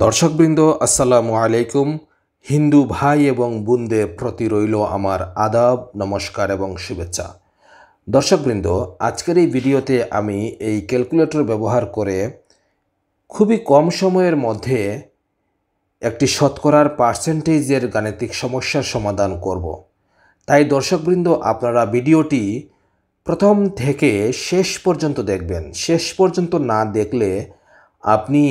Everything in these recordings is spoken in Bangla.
দর্শকবৃন্দ আসসালামু আলাইকুম। হিন্দু ভাই এবং বোনদের প্রতি রইল আমার আদাব, নমস্কার এবং শুভেচ্ছা। দর্শকবৃন্দ, আজকের এই ভিডিওতে আমি এই ক্যালকুলেটর ব্যবহার করে খুবই কম সময়ের মধ্যে একটি শতকরার পার্সেন্টেজের গাণিতিক সমস্যার সমাধান করব। তাই দর্শকবৃন্দ, আপনারা ভিডিওটি প্রথম থেকে শেষ পর্যন্ত দেখবেন। শেষ পর্যন্ত না দেখলে আপনি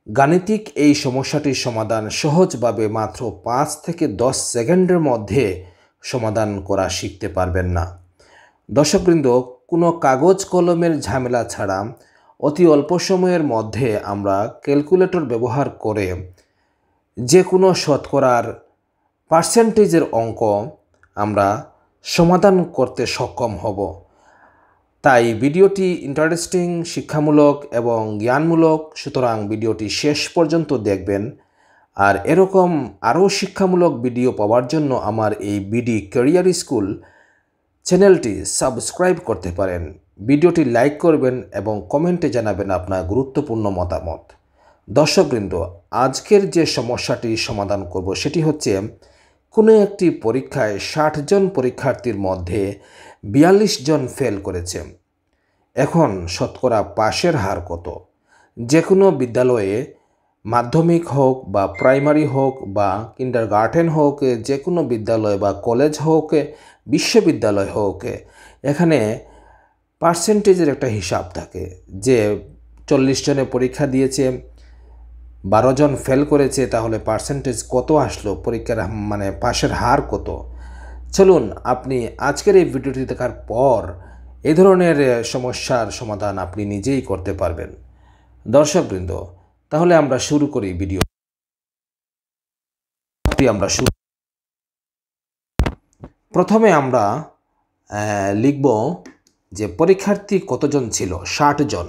গাণিতিক এই সমস্যাটির সমাধান সহজভাবে মাত্র 5 থেকে 10 সেকেন্ডের মধ্যে সমাধান করা শিখতে পারবেন না। দর্শকবৃন্দ, কোনো কাগজ কলমের ঝামেলা ছাড়া অতি অল্প সময়ের মধ্যে আমরা ক্যালকুলেটর ব্যবহার করে যে কোনো শতকরার পার্সেন্টেজের অঙ্ক আমরা সমাধান করতে সক্ষম হব। তাই ভিডিওটি ইন্টারেস্টিং, শিক্ষামূলক এবং জ্ঞানমূলক, সুতরাং ভিডিওটি শেষ পর্যন্ত দেখবেন। আর এরকম আরও শিক্ষামূলক ভিডিও পাওয়ার জন্য আমার এই বিডি ক্যারিয়ার স্কুল চ্যানেলটি সাবস্ক্রাইব করতে পারেন। ভিডিওটি লাইক করবেন এবং কমেন্টে জানাবেন আপনার গুরুত্বপূর্ণ মতামত। দর্শকবৃন্দ, আজকের যে সমস্যাটি সমাধান করব সেটি হচ্ছে, কোনো একটি পরীক্ষায় 60 জন পরীক্ষার্থীর মধ্যে 42 জন ফেল করেছে। এখন শতকরা পাশের হার কত? যে কোনো বিদ্যালয়ে, মাধ্যমিক হোক বা প্রাইমারি হোক বা কিন্ডারগার্টেন হোক, যে কোনো বিদ্যালয় বা কলেজ হোক, বিশ্ববিদ্যালয় হোক, এখানে পার্সেন্টেজের একটা হিসাব থাকে যে 40 জনে পরীক্ষা দিয়েছে, 12 জন ফেল করেছে, তাহলে পার্সেন্টেজ কত আসলো, পরীক্ষার পাশের হার কত? চলুন, আপনি আজকের এই ভিডিওটি দেখার পর এই ধরনের সমস্যার সমাধান আপনি নিজেই করতে পারবেন। দর্শকবৃন্দ, তাহলে আমরা শুরু করি ভিডিও। প্রথমে আমরা লিখব যে পরীক্ষার্থী কতজন ছিল। 60 জন।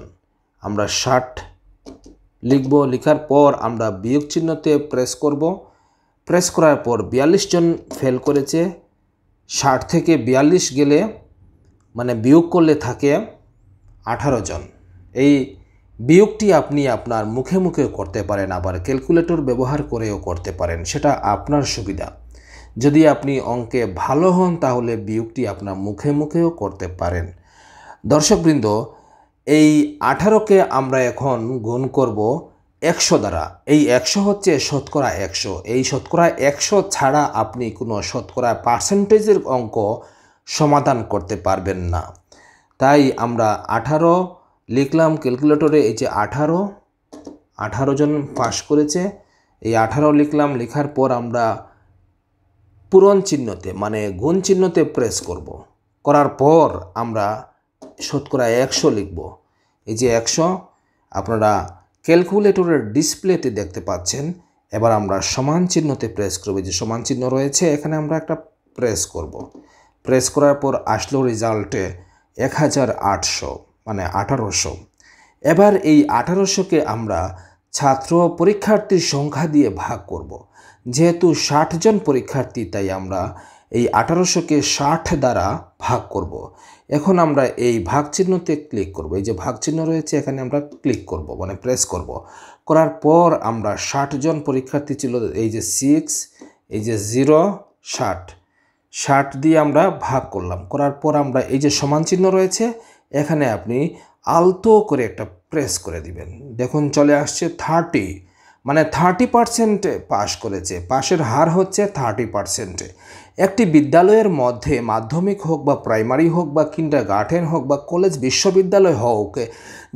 আমরা 60 লিখব। লেখার পর আমরা বিয়োগ চিহ্নতে প্রেস করব। প্রেস করার পর 42 জন ফেল করেছে। 60 থেকে 42 গেলে বিয়োগ করলে থাকে 18 জন। এই বিয়োগটি আপনি আপনার মুখে মুখে করতে পারেন, আবার ক্যালকুলেটর ব্যবহার করেও করতে পারেন, সেটা আপনার সুবিধা। যদি আপনি অঙ্কে ভালো হন তাহলে বিয়োগটি আপনার মুখে মুখেও করতে পারেন। দর্শকবৃন্দ, এই 18কে আমরা এখন গুণ করব 100 দ্বারা। এই 100 হচ্ছে শতকরা 100। এই শতকরা 100 ছাড়া আপনি কোনো শতকরা পার্সেন্টেজের অঙ্ক সমাধান করতে পারবেন না। তাই আমরা 18 লিখলাম ক্যালকুলেটরে। এই যে 18 জন পাস করেছে, এই 18 লিখলাম। লেখার পর আমরা পূরণ চিহ্নতে গুণ চিহ্নতে প্রেস করব। করার পর আমরা শতকরা 100 লিখব। এই যে 100 আপনারা ক্যালকুলেটরের ডিসপ্লেতে দেখতে পাচ্ছেন। এবার আমরা সমান চিহ্নতে প্রেস করব। যে সমান চিহ্ন রয়েছে এখানে আমরা একটা প্রেস করব। প্রেস করার পর আসলো রেজাল্টে 1800, 1800। এবার এই 1800কে আমরা ছাত্র পরীক্ষার্থীর সংখ্যা দিয়ে ভাগ করব। যেহেতু 60 জন পরীক্ষার্থী, তাই আমরা এই 1800কে 60 দ্বারা ভাগ করব। এখন আমরা এই ভাগ চিহ্নতে ক্লিক করব। এই যে ভাগ চিহ্ন রয়েছে এখানে আমরা ক্লিক করব, প্রেস করব। করার পর আমরা 60 জন পরীক্ষার্থী ছিল, এই যে 6, এই যে 0, 60 দিয়ে আমরা ভাগ করলাম। করার পর আমরা এই যে সমান চিহ্ন রয়েছে এখানে আপনি আলতো করে একটা প্রেস করে দিবেন। দেখুন চলে আসছে 30, 30% পাস করেছে। পাশের হার হচ্ছে 30%। একটি বিদ্যালয়ের মধ্যে, মাধ্যমিক হোক বা প্রাইমারি হোক বা কিন্ডারগার্টেন হোক বা কলেজ বিশ্ববিদ্যালয় হোক,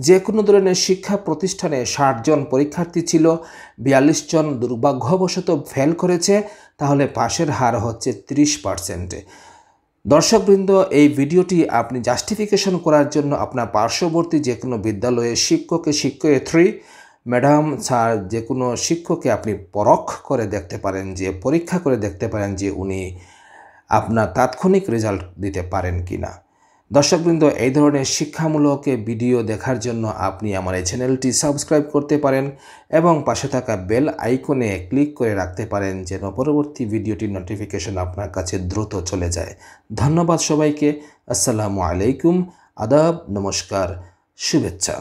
যে কোনো ধরনের শিক্ষা প্রতিষ্ঠানে 60 জন পরীক্ষার্থী ছিল, 42 জন দুর্ভাগ্যবশত ফেল করেছে, তাহলে পাশের হার হচ্ছে 30%। দর্শকবৃন্দ, এই ভিডিওটি আপনি জাস্টিফিকেশন করার জন্য আপনার পার্শ্ববর্তী যে কোনো বিদ্যালয়ে শিক্ষয়িত্রী, ম্যাডাম, স্যার, যে কোনো শিক্ষককে আপনি পরখ করে দেখতে পারেন, যে পরীক্ষা করে দেখতে পারেন যে উনি আপনার তাৎক্ষণিক রেজাল্ট দিতে পারেন কি না। দর্শকবৃন্দ, এই ধরনের শিক্ষামূলক ভিডিও দেখার জন্য আপনি আমার এই চ্যানেলটি সাবস্ক্রাইব করতে পারেন এবং পাশে থাকা বেল আইকনে ক্লিক করে রাখতে পারেন, যেন পরবর্তী ভিডিওটির নোটিফিকেশন আপনার কাছে দ্রুত চলে যায়। ধন্যবাদ সবাইকে। আসসালামু আলাইকুম, আদাব, নমস্কার, শুভেচ্ছা।